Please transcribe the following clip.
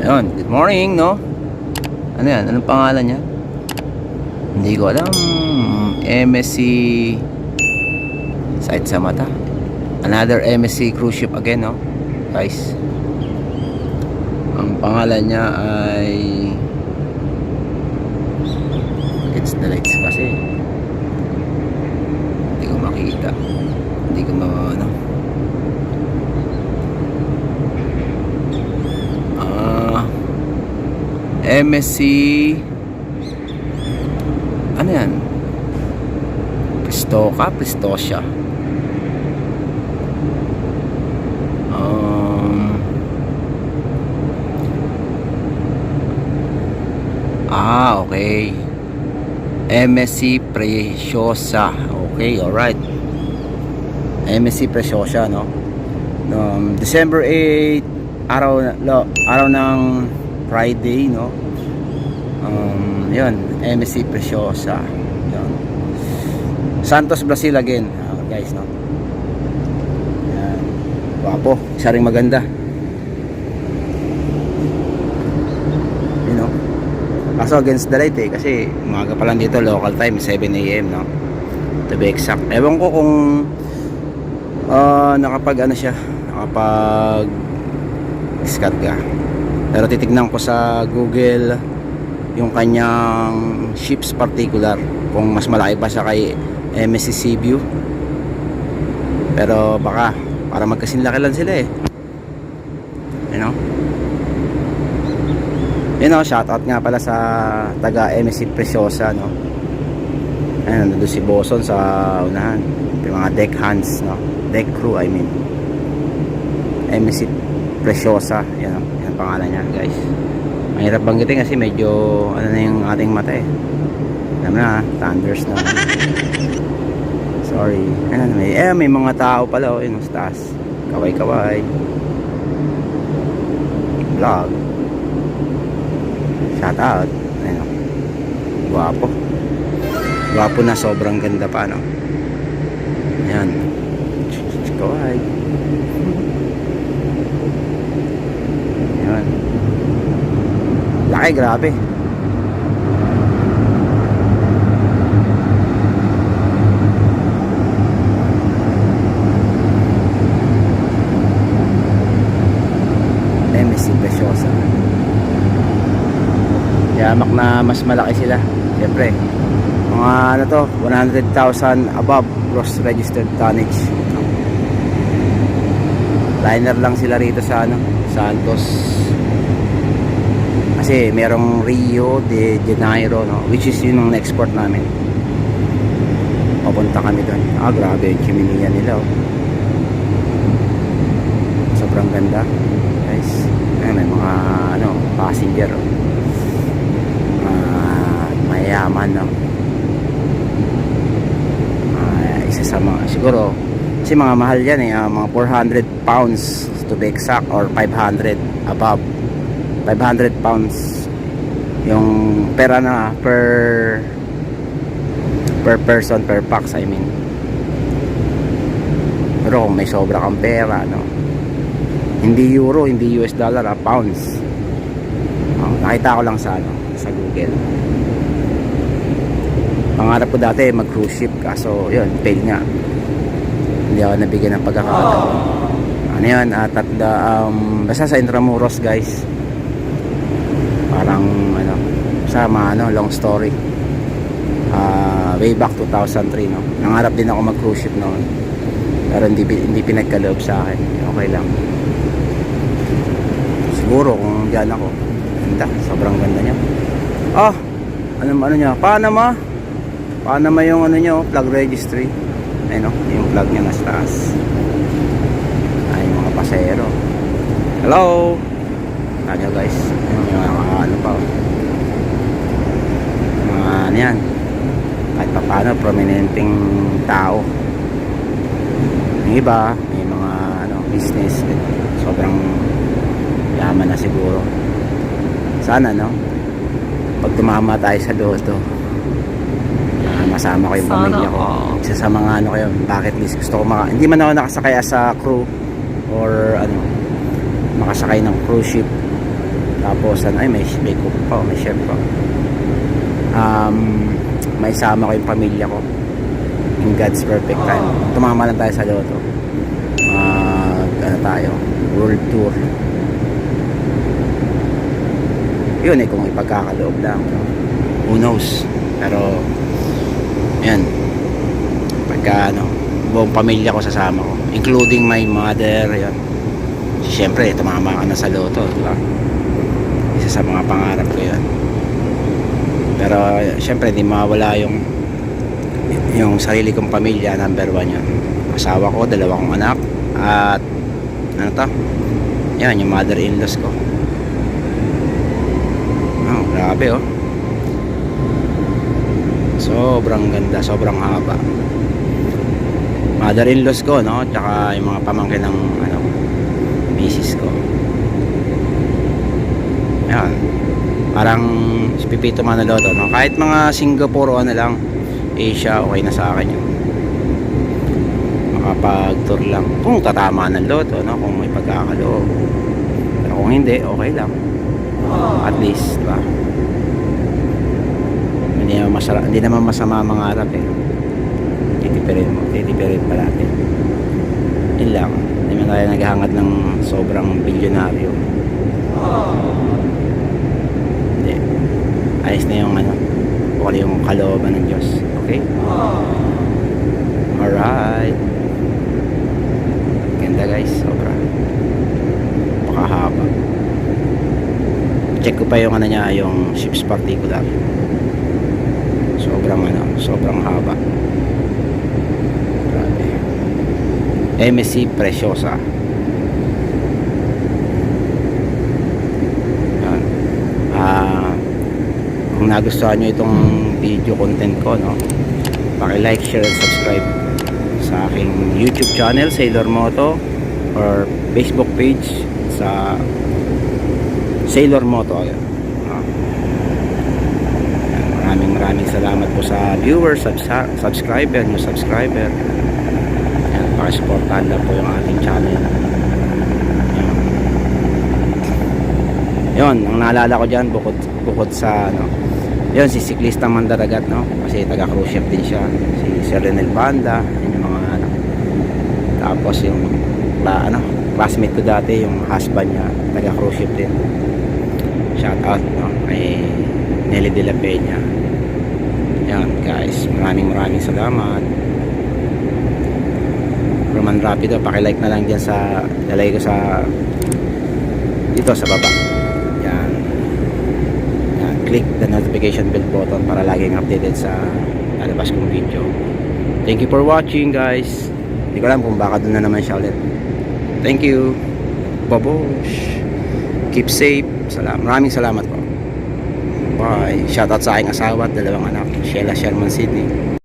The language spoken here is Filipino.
Ayun, good morning, no? Ano yan? Anong pangalan niya? Hindi ko alam. MSC Sight sa mata. Another MSC cruise ship again, no? Guys. Ang pangalan niya ay It's the lights kasi hindi ko makita. Hindi ko ano. MSC ano yan? Prestosya. Okay. MSC Preciosa. Okay, alright. MSC Preciosa, no? December 8, araw ng Friday, no? Yun, MSC Preciosa. Yun. Santos, Brazil again, guys, no? Yan. Wapo, isa ring maganda. You know? Kaso against the light kasi umaga pa lang dito, local time 7 AM, no? To be exact. Ewan ko kung nakapag scat ka. Pero titignan ko sa Google yung kanyang ships particular kung mas malaki ba siya kay MSC Seaview. Pero baka para magkasinlaki lang sila eh. You know, shoutout nga pala sa taga MSC Preciosa, no? Ayun, nandun si Boson sa unahan. Yung mga deck hands, no? Deck crew, I mean. MSC Preciosa, yan, yan pangalan niya, guys. Mahirap banggitin kasi medyo ano na yung ating mata eh. Alam na, thunders na. Sorry. Ano, may mga tao pala, yun, sa taas. Kaway-kaway. Vlog. Shout out. Ayun, guwapo. Guwapo na, sobrang ganda pa, no? Yan. Kaway. Yan. Laki, grabe. MSC Preciosa. Yamak na mas malaki sila. Siyempre, mga ano to, 100,000 above gross registered tonnage. Liner lang sila rito sa Santos. Kasi merong Rio de Janeiro, no, which is yun ang export namin. Papunta kami doon. Grabe yung chimney nila, oh. Sobrang ganda, guys. May mga passenger, oh. Mayaman, no? Isa sa mga siguro kasi mga mahal yan eh, mga 400 pounds to be exact, or 500 above 500 pounds yung pera na per person, per pax, I mean. Pero kung may sobra kang pera, no, hindi euro, hindi US dollar, pounds. Nakita ko lang sa Google. Pangarap ko dati mag cruise ship, kaso yun, fail nga. Hindi ako nabigyan ng pagkakataon. Ano yun, basta sa Intramuros, guys. Parang sama long story. Way back 2003, no. Nangarap din ako mag cruise ship noon. Pero hindi pinagkaloob sa akin. Okay lang. Siguro kung diyan ako, ganda, sobrang ganda niya. Ano niya? Panama yung flag registry. Ayun, yung flag niya nasa taas. Ay, mga pasahero. Hello. Ano guys? Yung mga pa. Mga yan. Kahit pa paano, prominenteng tao. Yung iba, may mga business. Sobrang yaman na siguro. Sana, no? Pag tumama tayo sa loto, masama ko yung pamilya ko. Isa sa mga bucket list. Gusto ko hindi man ako nakasakay sa crew or makasakay ng cruise ship. Tapos ano, ay may cook pa, may chef pa. May sama ko yung pamilya ko in God's perfect time. Tumama lang tayo sa Loto. Ano tayo, world tour. Yun eh, kung ipagkakaloob lang, who knows. Pero yan, pagka ano, buong pamilya ko sasama ko, including my mother. Yan, siyempre tumama ka na sa Loto, di ba? Isa sa mga pangarap ko yan. Pero siyempre di mawala yung sarili kong pamilya. Number 1 yun, asawa ko, 2 kong anak, at ano to, yan, yung mother-in-laws ko. Oh, grabe oh, sobrang ganda, sobrang haba. Mother-in-laws ko, no, tsaka yung mga pamangkin ng ano, misis ko. Yan, parang si Pipito Manaloto, no, kahit mga Singapore o ano lang, Asia, okay na sa akin yun. Makapag-tour lang kung tatama ng Loto, no, kung may pagkakaloob. Pero kung hindi, okay lang. At least, diba? Hindi naman masama mangarap eh. Titipirin pa natin. Yun lang. Hindi man tayo naghahangad ng sobrang bilyonaryo. Hindi. Ayos na yung ano, kung ano yung kalooban ng Diyos. Okay? Alright. Ganda guys, sobra. Pakahaba. Check ko pa yung ano niya, yung ships particular. Sobrang haba. Grabe. MSC Preciosa. Yan. Kung nagustuhan nyo itong video content ko, no, paki-like, share, and subscribe sa aking YouTube channel, Sailor Moto, or Facebook page sa Sailor Moto. Ayan. Maraming salamat po sa viewers, subscriber, new subscriber. Ayan, pakisuportahan lang po yung ating channel. Yun, ang naalala ko dyan, bukod sa ano, yun, si Siklistang Mandaragat, no, kasi taga cruise ship din siya, si Sir Renel Banda, yun yung mga ano. Tapos yung classmate ko dati, yung husband niya, taga cruise ship din. Shout out, no, kay Nelly de la Peña. Yan guys, maraming salamat. Roman Rapido, paki-like na lang dyan sa, lalagay ko sa dito sa baba. Yan, click the notification bell button para laging updated sa lalabas kong video. Thank you for watching guys. Hindi ko alam kung baka doon na naman siya ulit. Thank you. Babush. Keep safe. Maraming salamat po. Bye. Shoutout sa aking asawa at 2 anak, Sheila Sherman Sydney.